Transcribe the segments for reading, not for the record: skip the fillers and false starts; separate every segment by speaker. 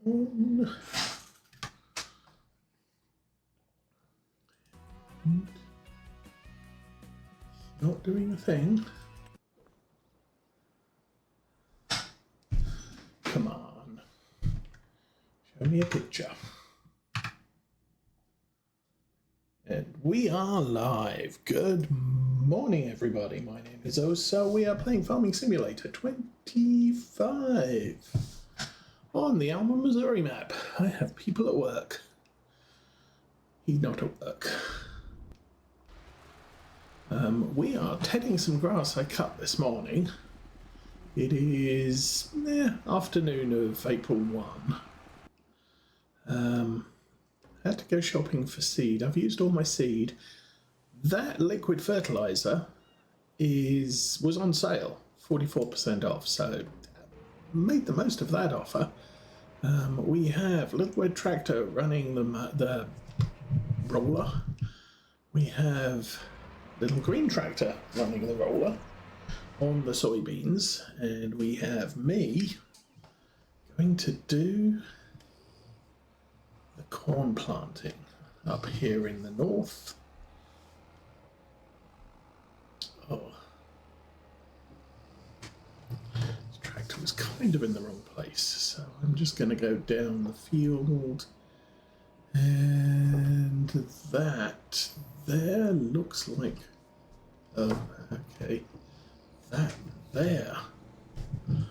Speaker 1: on. Not doing a thing. Come on. Show me a picture. And we are live. Good morning, everybody. My name is Osa. We are playing Farming Simulator 25 on the Alma, Missouri map. I have people at work. He's not at work. We are tedding some grass I cut this morning. It is afternoon of April 1. Had to go shopping for seed. I've used all my seed. That liquid fertilizer was on sale, 44% off, so made the most of that offer. We have Little Red Tractor running the roller. We have Little Green Tractor running the roller on the soybeans, and we have me going to do the corn planting up here in the north. Oh, this tractor was kind of in the wrong place, so I'm just going to go down the field, and that there looks like, oh, okay, that there looks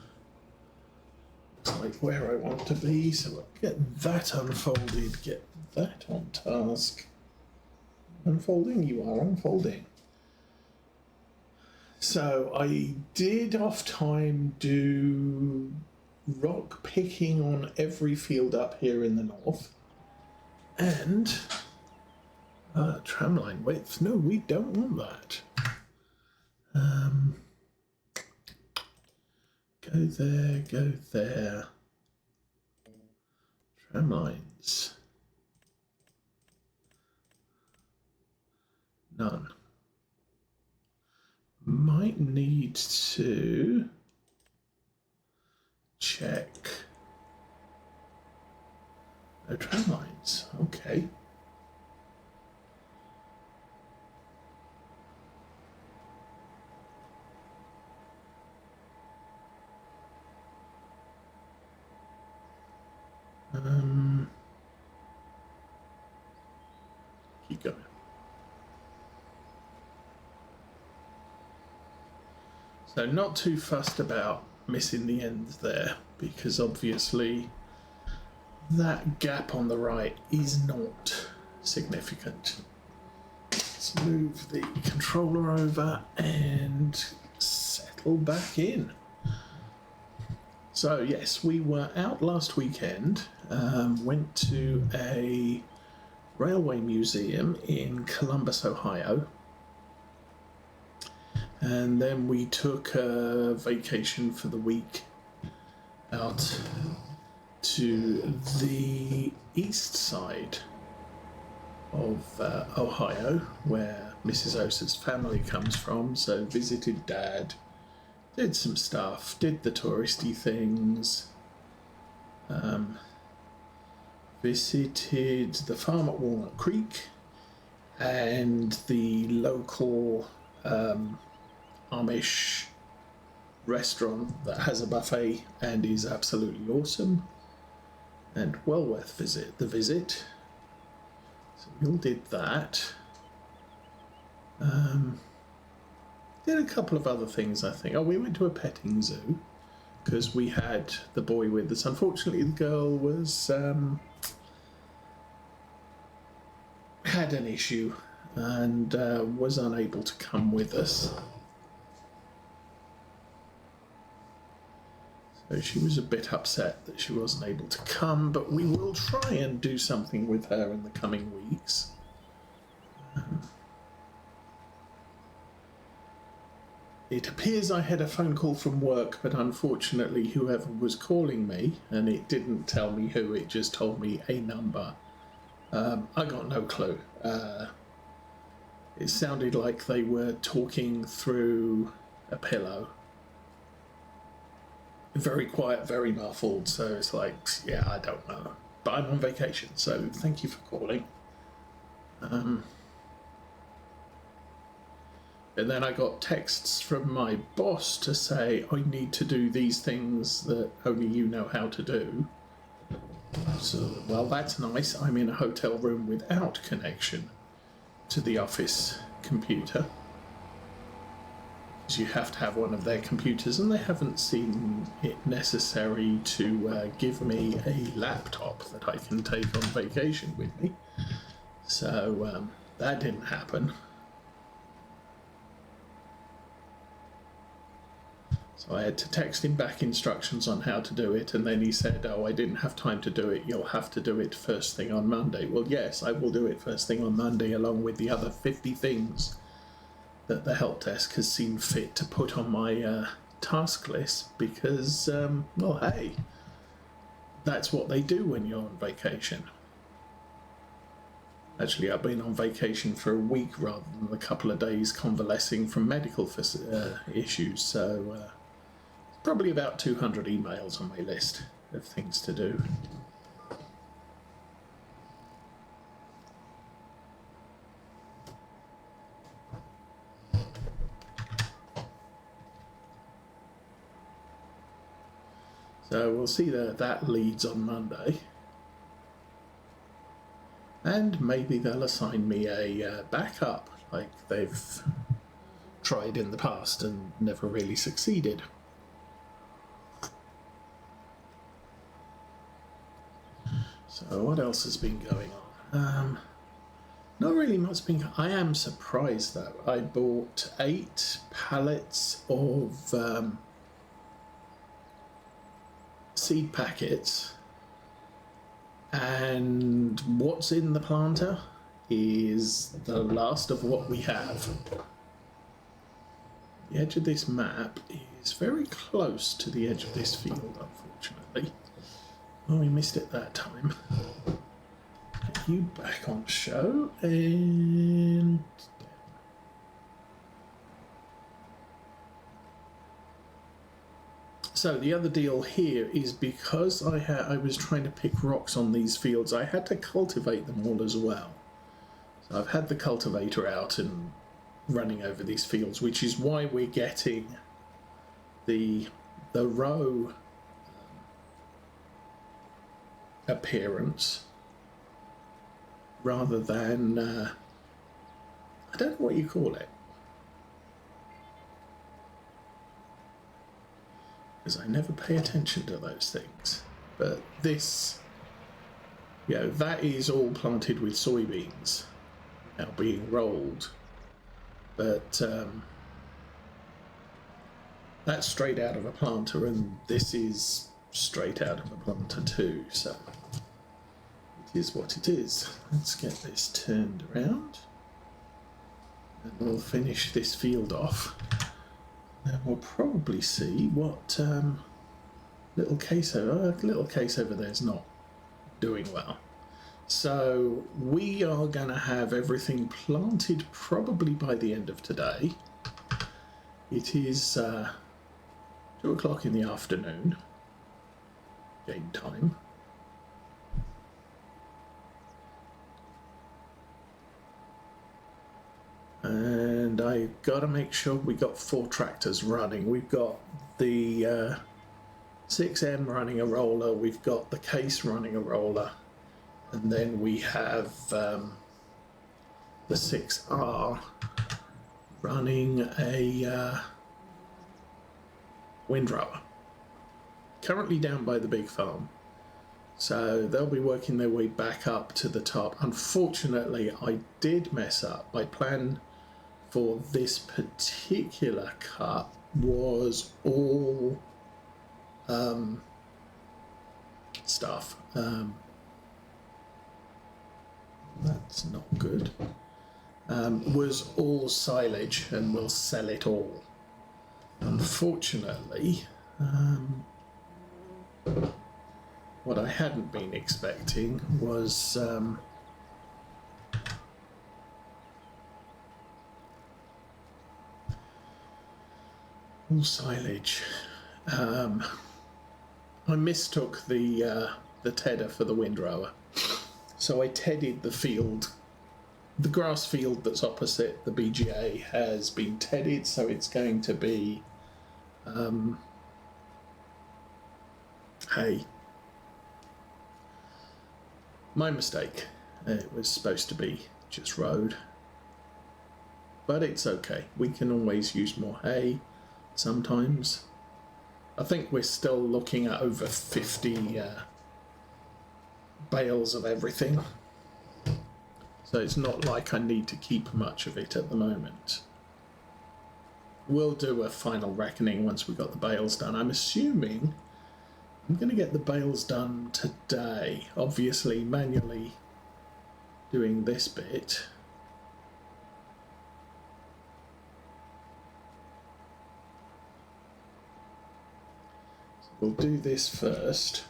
Speaker 1: like where I want to be, so I'll get that unfolded, get that on task. Unfolding, you are unfolding. So I did off time do rock picking on every field up here in the north, and tramline width. No, we don't want that. Go there, go there. Tramlines. None. Might need to check. No tramlines. Okay. Keep going. So not too fussed about missing the ends there, because obviously that gap on the right is not significant. Let's move the controller over and settle back in. So yes, we were out last weekend, went to a railway museum in Columbus, Ohio, and then we took a vacation for the week out to the east side of Ohio, where Mrs. Osa's family comes from, so visited Dad, did some stuff, did the touristy things, visited the farm at Walnut Creek and the local Amish restaurant that has a buffet and is absolutely awesome and well worth the visit. So we all did that. Did a couple of other things, I think. Oh, we went to a petting zoo because we had the boy with us. Unfortunately, the girl was had an issue and was unable to come with us. So she was a bit upset that she wasn't able to come, but we will try and do something with her in the coming weeks. It appears I had a phone call from work, but unfortunately whoever was calling me, and it didn't tell me who, it just told me a number. I got no clue. It sounded like they were talking through a pillow. very quiet, very muffled. So it's like, yeah, I don't know. But I'm on vacation, so thank you for calling. And then I got texts from my boss to say I need to do these things that only you know how to do. So, well, that's nice. I'm in a hotel room without connection to the office computer. Because you have to have one of their computers, and they haven't seen it necessary to give me a laptop that I can take on vacation with me. So that didn't happen. So I had to text him back instructions on how to do it, and then he said, oh, I didn't have time to do it, you'll have to do it first thing on Monday. Well, yes, I will do it first thing on Monday, along with the other 50 things that the help desk has seen fit to put on my task list, because, well, hey, that's what they do when you're on vacation. Actually, I've been on vacation for a week rather than a couple of days convalescing from medical issues, so probably about 200 emails on my list of things to do. So we'll see that leads on Monday. And maybe they'll assign me a backup, like they've tried in the past and never really succeeded. So what else has been going on? Not really much been. I am surprised though. I bought 8 pallets of seed packets, and what's in the planter is the last of what we have. The edge of this map is very close to the edge of this field, unfortunately. Oh, we missed it that time. Get you back on show, and so the other deal here is, because I was trying to pick rocks on these fields, I had to cultivate them all as well. So I've had the cultivator out and running over these fields, which is why we're getting the row appearance rather than I don't know what you call it, because I never pay attention to those things. But this, that is all planted with soybeans now being rolled, but that's straight out of a planter, and this is straight out of a planter too, so it is what it is. Let's get this turned around and we'll finish this field off. Then we'll probably see what little case over there is not doing well. So we are going to have everything planted probably by the end of today. It is 2 o'clock in the afternoon, game time. And I got to make sure we got 4 tractors running. We've got the 6M running a roller, we've got the case running a roller, and then we have the 6R running a windrower. Currently down by the big farm. So they'll be working their way back up to the top. Unfortunately, I did mess up. My plan for this particular cut was all stuff. That's not good. Was all silage, and we'll sell it all. Unfortunately, what I hadn't been expecting was all silage. I mistook the tedder for the windrower. So I tedded the field. The grass field that's opposite the BGA has been tedded, so it's going to be hay. My mistake. It was supposed to be just road. But it's okay. We can always use more hay sometimes. I think we're still looking at over 50 bales of everything. So it's not like I need to keep much of it at the moment. We'll do a final reckoning once we've got the bales done. I'm assuming I'm going to get the bales done today. Obviously, manually doing this bit. So we'll do this first.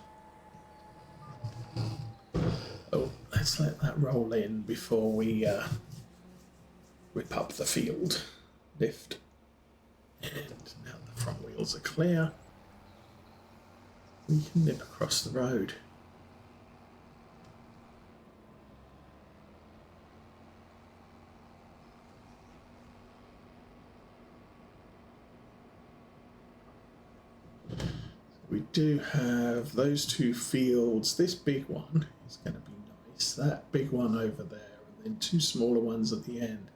Speaker 1: Oh, let's let that roll in before we rip up the field. Lift. And now the front wheels are clear. We can nip across the road. We do have those two fields. This big one is going to be nice. That big one over there, and then two smaller ones at the end.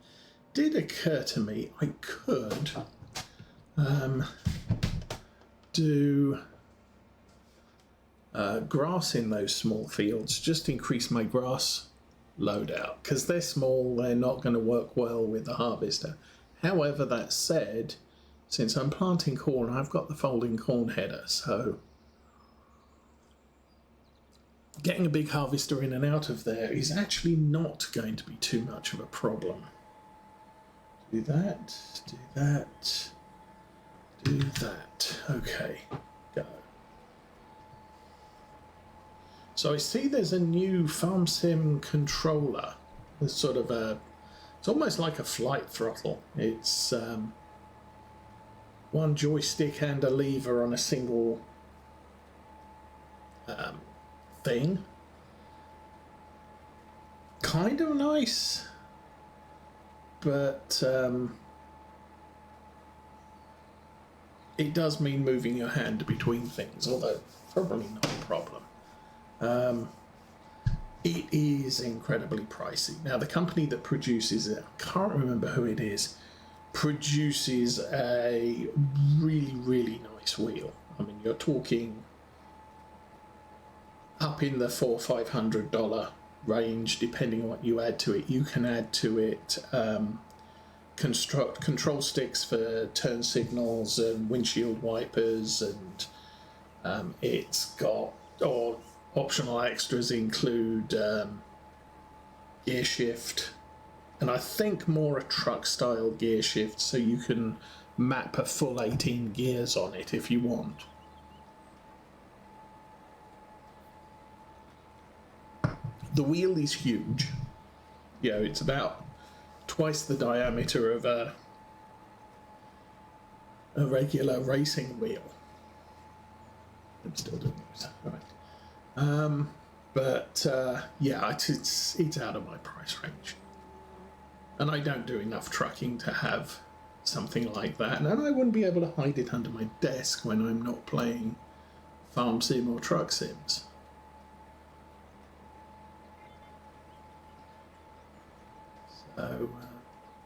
Speaker 1: Did occur to me I could do grass in those small fields, just increase my grass load out, because they're small, they're not going to work well with the harvester. However, that said, since I'm planting corn, I've got the folding corn header, so getting a big harvester in and out of there is actually not going to be too much of a problem. Do that, do that, do that. Okay, go. So I see there's a new farm sim controller. There's sort of it's almost like a flight throttle. It's one joystick and a lever on a single thing. Kind of nice, but it does mean moving your hand between things, although probably not a problem. It is incredibly pricey. Now, the company that produces it, I can't remember who it is, produces a really, really nice wheel. I mean, you're talking up in the $400-500 range, depending on what you add to it. You can add to it control sticks for turn signals and windshield wipers, and it's got, or optional extras include gear shift, and I think more a truck style gear shift, so you can map a full 18 gears on it if you want. The wheel is huge. You know, it's about twice the diameter of a regular racing wheel. I'm still doing this, right? But yeah, it's out of my price range, and I don't do enough trucking to have something like that, and I wouldn't be able to hide it under my desk when I'm not playing farm sim or truck sims. So,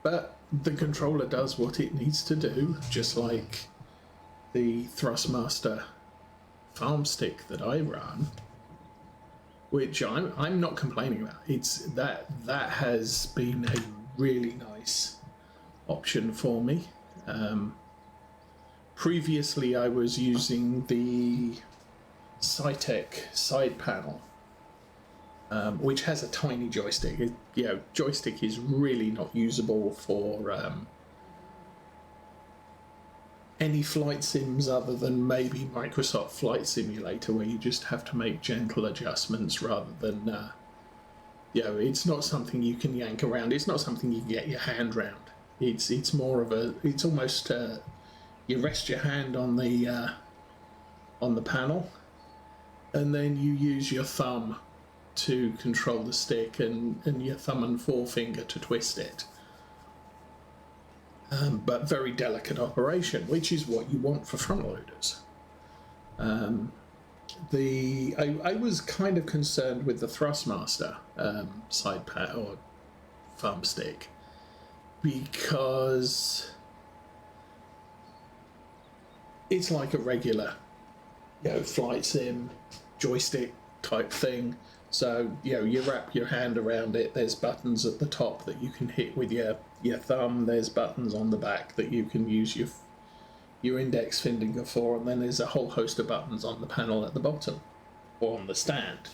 Speaker 1: but the controller does what it needs to do, just like the Thrustmaster farm stick that I run, which I'm not complaining about. It's that has been a really nice option for me. Previously, I was using the Cytec side panel, which has a tiny joystick. Joystick is really not usable for any flight sims other than maybe Microsoft Flight Simulator, where you just have to make gentle adjustments rather than, it's not something you can yank around. It's not something you can get your hand round. It's more of it's almost, you rest your hand on the panel, and then you use your thumb to control the stick and your thumb and forefinger to twist it. But very delicate operation, which is what you want for front loaders. I was kind of concerned with the Thrustmaster side pad or thumb stick, because it's like a regular, flight sim joystick type thing. So, you wrap your hand around it. There's buttons at the top that you can hit with your thumb. There's buttons on the back that you can use your index finger for, and then there's a whole host of buttons on the panel at the bottom or on the stand.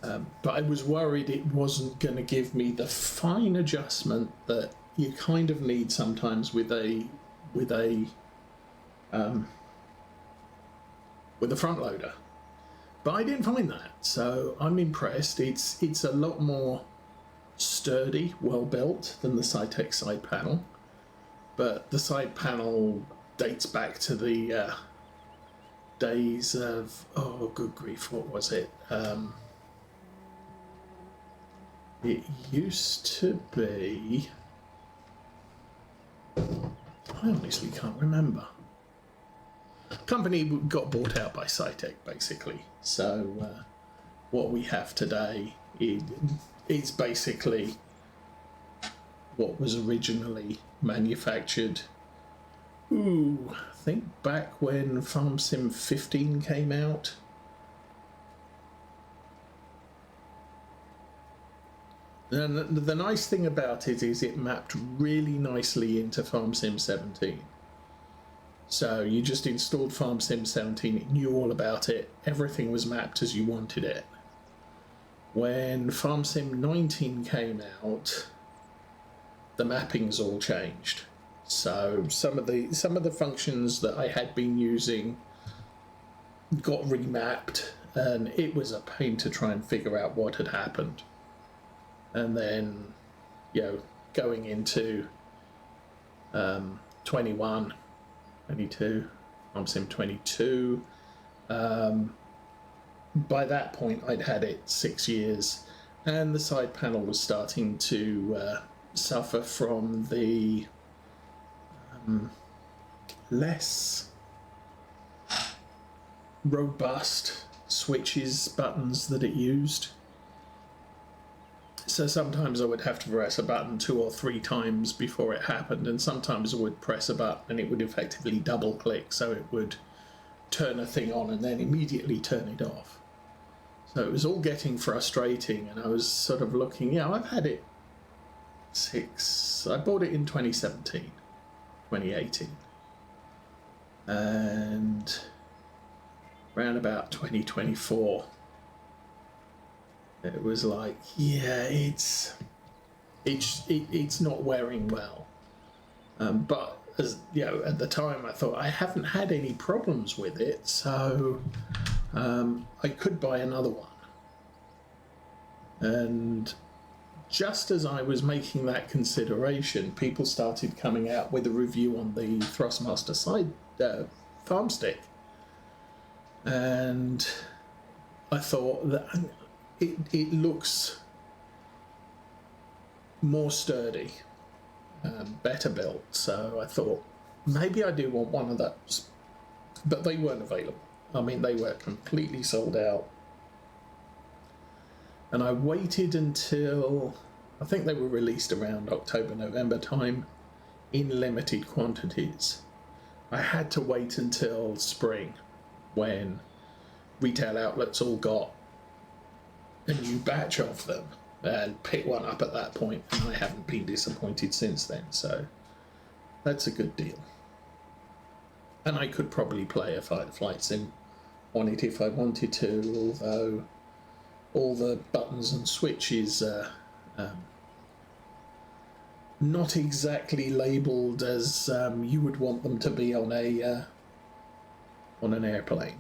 Speaker 1: But I was worried it wasn't going to give me the fine adjustment that you kind of need sometimes with a front loader. But I didn't find that, so I'm impressed. It's a lot more sturdy, well built than the Cytec side panel, but the side panel dates back to the days of, oh good grief, what was it? It used to be, I honestly can't remember. Company got bought out by Cytec, basically. So what we have today is basically what was originally manufactured. I think back when Farm Sim 15 came out. And the nice thing about it is it mapped really nicely into Farm Sim 17. So you just installed Farm Sim 17, it knew all about it, everything was mapped as you wanted it. When Farm Sim 19 came out, the mappings all changed. So some of the functions that I had been using got remapped, and it was a pain to try and figure out what had happened. And then, going into 21, 22, Farm Sim 22. By that point, I'd had it 6 years, and the side panel was starting to suffer from the less robust switches, buttons that it used. So sometimes I would have to press a button 2 or 3 times before it happened, and sometimes I would press a button and it would effectively double click, so it would turn a thing on and then immediately turn it off. So it was all getting frustrating, and I was sort of looking, I've had it I bought it in 2017, 2018, and around about 2024 it was like, it's not wearing well. But as at the time I thought I haven't had any problems with it, so I could buy another one. And just as I was making that consideration, people started coming out with a review on the Thrustmaster side farm stick, and I thought that it looks more sturdy, better built, so I thought maybe I do want one of those, but they weren't available. I mean, they were completely sold out, and I waited until, I think they were released around October, November time in limited quantities. I had to wait until spring when retail outlets all got a new batch of them and pick one up at that point, and I haven't been disappointed since then, so that's a good deal. And I could probably play a flight sim on it if I wanted to, although all the buttons and switches are not exactly labelled as you would want them to be on an airplane.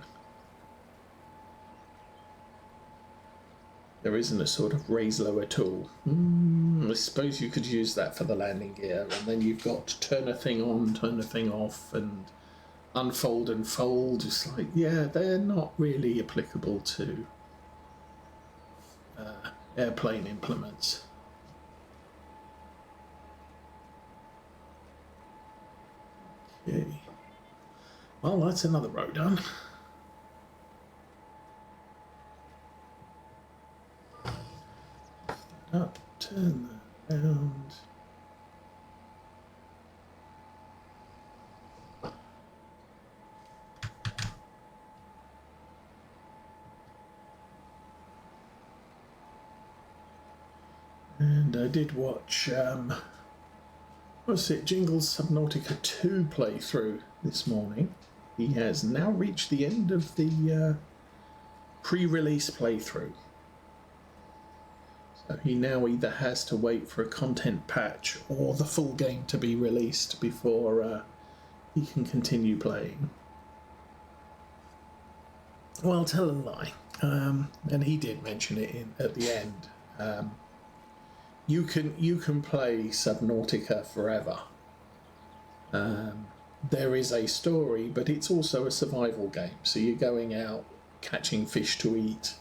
Speaker 1: There isn't a sort of raise lower tool. I suppose you could use that for the landing gear, and then you've got to turn a thing on, turn a thing off, and unfold and fold. It's like, yeah, they're not really applicable to airplane implements. Okay. Well, that's another row done. Up, turn that around. And I did watch, what's it, Jingle's Subnautica 2 playthrough this morning. He has now reached the end of the pre-release playthrough. So he now either has to wait for a content patch or the full game to be released before he can continue playing. Well, I'll tell a lie. And he did mention it at the end. You can play Subnautica forever. There is a story, but it's also a survival game. So you're going out catching fish to eat,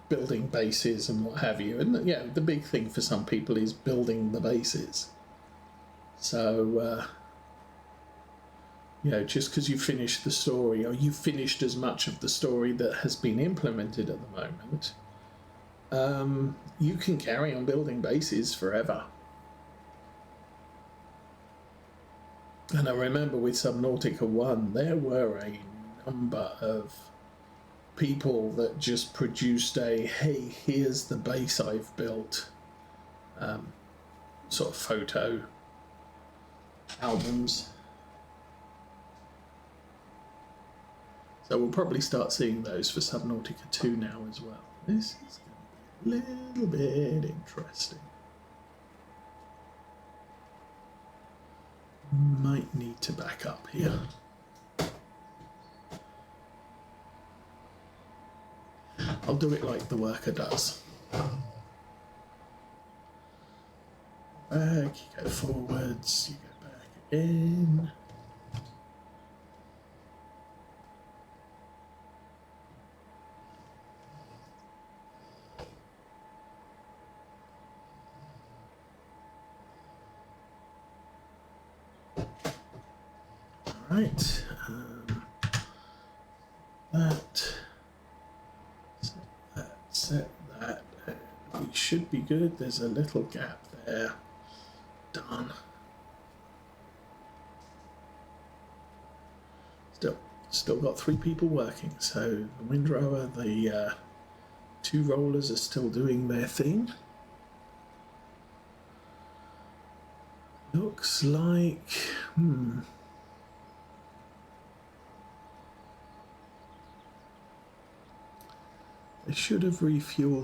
Speaker 1: building bases and what have you. And yeah, the big thing for some people is building the bases. So you know, just because you finished the story, or you finished as much of the story that has been implemented at the moment, you can carry on building bases forever. And I remember with Subnautica 1, there were a number of people that just produced a, hey, here's the base I've built, sort of photo albums. So we'll probably start seeing those for Subnautica 2 now as well. This is going to be a little bit interesting. Might need to back up here. I'll do it like the worker does. Back, you go forwards, you go back again. Right, set that, we should be good. There's a little gap there. Done. Still got 3 people working, so the windrower, the 2 rollers are still doing their thing. Looks like, they should have refueled